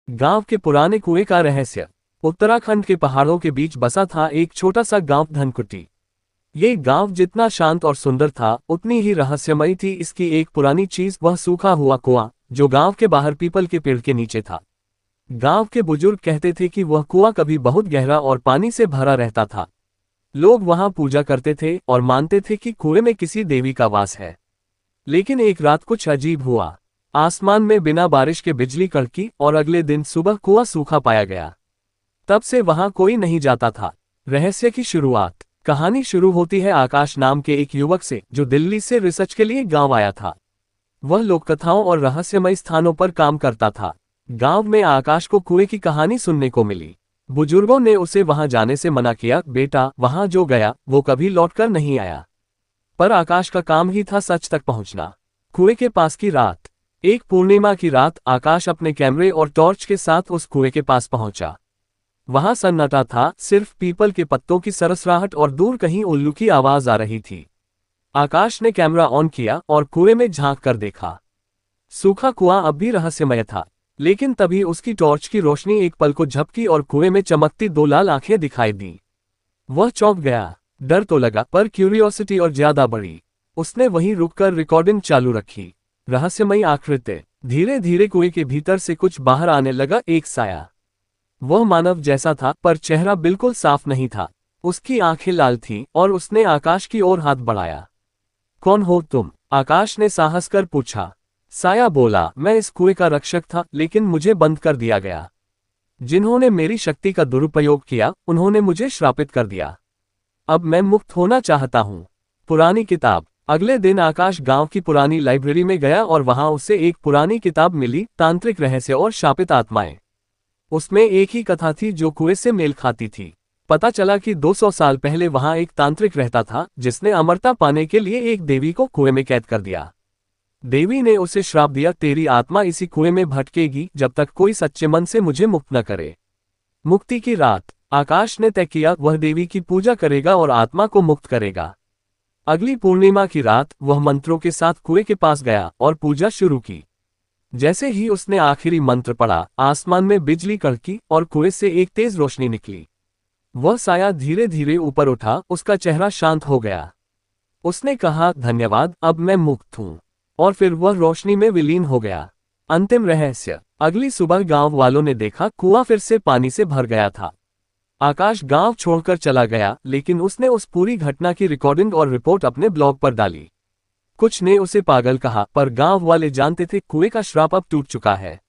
गांव के पुराने कुएं का रहस्य। उत्तराखंड के पहाड़ों के बीच बसा था एक छोटा सा गांव धनकुट्टी। ये गांव जितना शांत और सुंदर था उतनी ही रहस्यमयी थी इसकी एक पुरानी चीज, वह सूखा हुआ कुआं जो गांव के बाहर पीपल के पेड़ के नीचे था। गांव के बुजुर्ग कहते थे कि वह कुआं कभी बहुत गहरा और पानी से भरा रहता था। लोग वहां पूजा करते थे और मानते थे कि कुएं में किसी देवी का वास है। लेकिन एक रात कुछ अजीब हुआ। आसमान में बिना बारिश के बिजली कड़की और अगले दिन सुबह कुआं सूखा पाया गया। तब से वहां कोई नहीं जाता था। रहस्य की शुरुआत। कहानी शुरू होती है आकाश नाम के एक युवक से जो दिल्ली से रिसर्च के लिए गांव आया था। वह लोककथाओं और रहस्यमय स्थानों पर काम करता था। गांव में आकाश को कुएं की कहानी सुनने को मिली। बुजुर्गों ने उसे वहां जाने से मना किया, बेटा वहां जो गया वो कभी लौटकर नहीं आया। पर आकाश का काम ही था सच तक पहुंचना। कुएं के पास की रात। एक पूर्णिमा की रात आकाश अपने कैमरे और टॉर्च के साथ उस कुएं के पास पहुंचा। वहां सन्नाटा था, सिर्फ पीपल के पत्तों की सरसराहट और दूर कहीं उल्लू की आवाज आ रही थी। आकाश ने कैमरा ऑन किया और कुएं में झांक कर देखा। सूखा कुआं अब भी रहस्यमय था, लेकिन तभी उसकी टॉर्च की रोशनी एक पल को झपकी और कुएं में चमकती दो लाल आंखें दिखाई दी। वह चौंक गया। डर तो लगा पर क्यूरियोसिटी और ज्यादा बढ़ी। उसने वहीं रुककर रिकॉर्डिंग चालू रखी। रहस्यमयी आकृति। धीरे धीरे कुएं के भीतर से कुछ बाहर आने लगा, एक साया। वह मानव जैसा था पर चेहरा बिल्कुल साफ नहीं था। उसकी आंखें लाल थीं और उसने आकाश की ओर हाथ बढ़ाया। कौन हो तुम? आकाश ने साहस कर पूछा। साया बोला, मैं इस कुएं का रक्षक था लेकिन मुझे बंद कर दिया गया। जिन्होंने मेरी शक्ति का दुरुपयोग किया उन्होंने मुझे श्रापित कर दिया। अब मैं मुक्त होना चाहता हूं। पुरानी किताब। अगले दिन आकाश गांव की पुरानी लाइब्रेरी में गया और वहां उसे एक पुरानी किताब मिली, तांत्रिक रहस्य और शापित आत्माएं। उसमें एक ही कथा थी जो कुएं से मेल खाती थी। पता चला कि 200 साल पहले वहां एक तांत्रिक रहता था जिसने अमरता पाने के लिए एक देवी को कुएं में कैद कर दिया। देवी ने उसे श्राप दिया, तेरी आत्मा इसी कुएं में भटकेगी जब तक कोई सच्चे मन से मुझे मुक्त न करे। मुक्ति की रात। आकाश ने तय किया वह देवी की पूजा करेगा और आत्मा को मुक्त करेगा। अगली पूर्णिमा की रात वह मंत्रों के साथ कुएं के पास गया और पूजा शुरू की। जैसे ही उसने आखिरी मंत्र पढ़ा, आसमान में बिजली कड़की और कुएं से एक तेज रोशनी निकली। वह साया धीरे धीरे ऊपर उठा, उसका चेहरा शांत हो गया। उसने कहा, धन्यवाद, अब मैं मुक्त हूं। और फिर वह रोशनी में विलीन हो गया। अंतिम रहस्य। अगली सुबह गांव वालों ने देखा कुआं फिर से पानी से भर गया था। आकाश गांव छोड़कर चला गया, लेकिन उसने उस पूरी घटना की रिकॉर्डिंग और रिपोर्ट अपने ब्लॉग पर डाली। कुछ ने उसे पागल कहा, पर गांव वाले जानते थे कुएं का श्राप अब टूट चुका है।